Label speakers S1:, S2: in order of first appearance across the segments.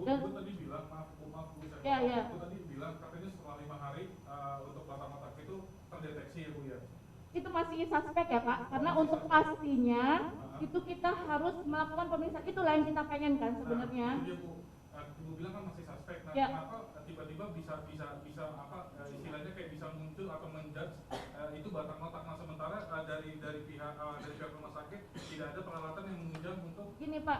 S1: Dan tadi bilang, maaf
S2: ya, ya.
S1: Bu tadi bilang katanya setelah 5 hari untuk batang otak itu terdeteksi ya Bu ya?
S2: Itu masih suspek ya Pak, karena untuk pastinya itu kita harus melakukan pemeriksaan, itulah yang kita pengen kan sebenarnya.
S1: Nah, itu dia Bu, Ibu bilang kan masih suspek, nah
S2: ya.
S1: kenapa tiba-tiba bisa apa istilahnya kayak bisa muncul atau menjudge itu batang otak, nah sementara dari pihak rumah sakit tidak ada peralatan yang menunjang untuk
S2: gini Pak,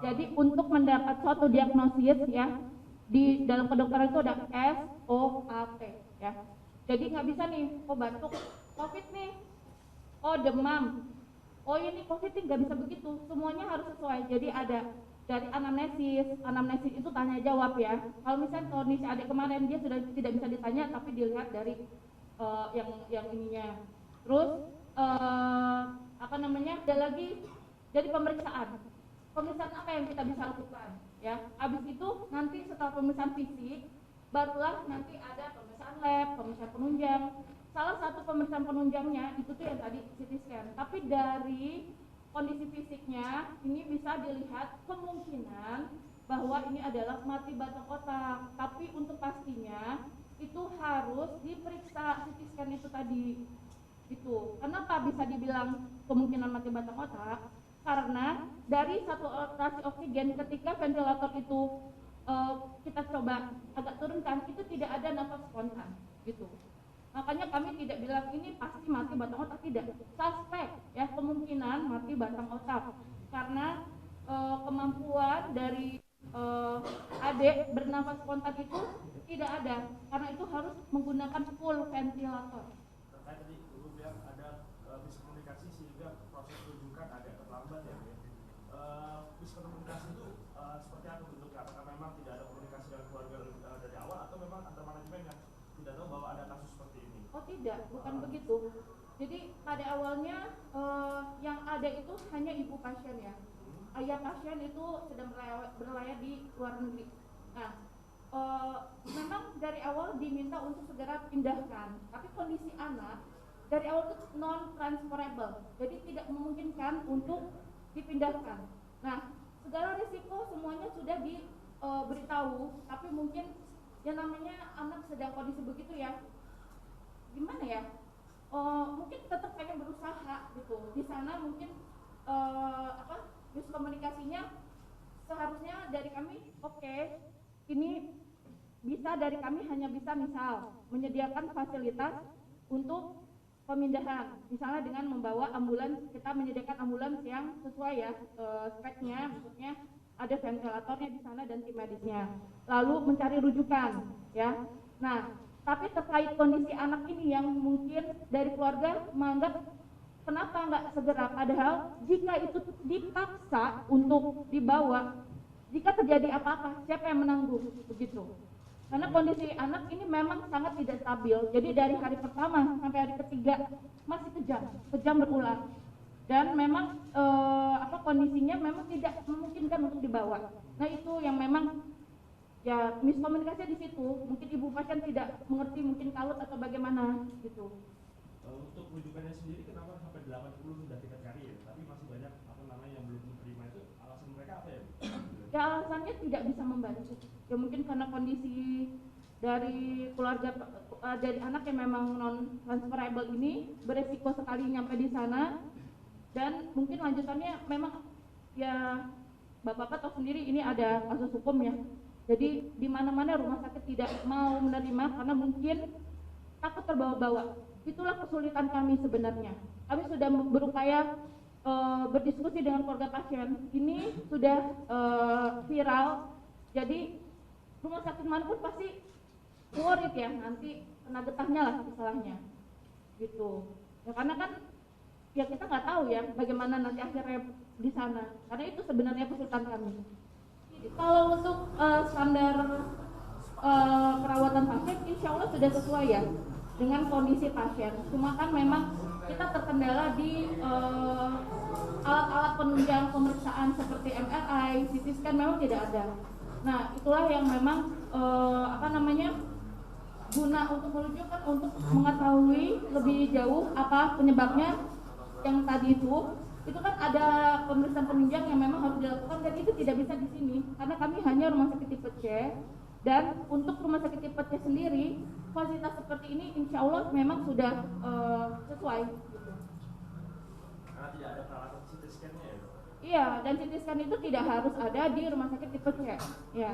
S2: jadi untuk mendapat suatu diagnosis ya di dalam kedokteran itu ada SOAT ya. Jadi nggak bisa nih, oh batuk, COVID nih, oh demam, oh ini COVID nih, nggak bisa begitu. Semuanya harus sesuai. Jadi ada dari anamnesis itu tanya jawab ya. Kalau misalnya kondisi adik kemarin dia sudah tidak bisa ditanya, tapi dilihat dari yang ininya. Terus apa namanya? Ada lagi dari pemeriksaan. Pemeriksaan apa yang kita bisa lakukan? Ya, habis itu nanti setelah pemeriksaan fisik, barulah nanti ada pemeriksaan lab, pemeriksaan penunjang. Salah satu pemeriksaan penunjangnya itu tuh yang tadi CT scan. Tapi dari kondisi fisiknya ini bisa dilihat kemungkinan bahwa ini adalah mati batang otak. Tapi untuk pastinya itu harus diperiksa CT scan itu tadi. Itu. Kenapa bisa dibilang kemungkinan mati batang otak? Karena dari saturasi oksigen ketika ventilator itu kita coba agak turunkan, itu tidak ada nafas spontan gitu. Makanya kami tidak bilang ini pasti mati batang otak, tidak. Suspek ya, kemungkinan mati batang otak karena kemampuan dari adik bernafas spontan itu tidak ada, karena itu harus menggunakan full ventilator.
S3: Terkait tadi Ibu bilang ada miskomunikasi sehingga proses rujukan agak terlambat ya. Miskomunikasi itu seperti apa bentuknya? Apakah memang tidak ada komunikasi dengan keluarga dari awal atau memang antar manajemen yang tidak tahu bahwa ada kasus seperti ini?
S2: Oh tidak, bukan begitu. Jadi pada awalnya yang ada itu hanya ibu pasien ya. Ayah pasien itu sedang berlayar di luar negeri. Nah, memang dari awal diminta untuk segera pindahkan, tapi kondisi anak dari awal itu non transferable, jadi tidak memungkinkan untuk dipindahkan. Nah, segala risiko semuanya sudah diberitahu, tapi mungkin yang namanya anak sedang kondisi begitu ya, gimana ya? Mungkin tetap pengen berusaha gitu. Di sana mungkin miskomunikasinya seharusnya dari kami ini bisa dari kami hanya bisa misal menyediakan fasilitas untuk pemindahan, misalnya dengan membawa ambulans, kita menyediakan ambulans yang sesuai ya speknya, maksudnya ada ventilatornya di sana dan tim medisnya, lalu mencari rujukan ya. Nah, tapi terkait kondisi anak ini yang mungkin dari keluarga menganggap kenapa nggak segera, padahal jika itu dipaksa untuk dibawa, jika terjadi apa-apa siapa yang menanggung begitu. Karena kondisi anak ini memang sangat tidak stabil. Jadi dari hari pertama sampai hari ketiga masih kejam berulang. Dan memang kondisinya memang tidak memungkinkan untuk dibawa. Nah itu yang memang ya miskomunikasi di situ. Mungkin ibu pasien tidak mengerti, mungkin kalut atau bagaimana gitu.
S3: Untuk rujukannya sendiri kenapa sampai 80 sudah kita cari ya, tapi masih banyak yang belum menerima, itu alasan mereka apa ya?
S2: Ya alasannya tidak bisa membantu. Ya mungkin karena kondisi dari keluarga dari anak yang memang non transferable ini beresiko sekali nyampe di sana, dan mungkin lanjutannya memang ya Bapak tahu sendiri ini ada kasus hukum ya. Jadi di mana-mana rumah sakit tidak mau menerima karena mungkin takut terbawa-bawa. Itulah kesulitan kami sebenarnya. Kami sudah berupaya berdiskusi dengan keluarga pasien. Ini sudah viral. Jadi rumah sakit manapun pasti worried ya, nanti kena getahnya lah istilahnya gitu ya, karena kan ya kita nggak tahu ya bagaimana nanti akhirnya di sana, karena itu sebenarnya kesulitan kami. Kalau untuk standar perawatan pasien insya Allah sudah sesuai ya dengan kondisi pasien, cuma kan memang kita terkendala di alat-alat penunjang pemeriksaan seperti MRI, CT scan memang tidak ada. Nah itulah yang memang guna untuk menunjukkan, untuk mengetahui lebih jauh apa penyebabnya. Yang tadi itu kan ada pemeriksaan penunjang yang memang harus dilakukan dan itu tidak bisa di sini karena kami hanya rumah sakit tipe C C. Dan untuk rumah sakit tipe C sendiri, fasilitas seperti ini insya Allah memang sudah sesuai. Gitu.
S3: Karena tidak ada peralatan CT scan-nya ya?
S2: Iya, dan CT scan itu tidak harus ada di rumah sakit tipe C. Ya.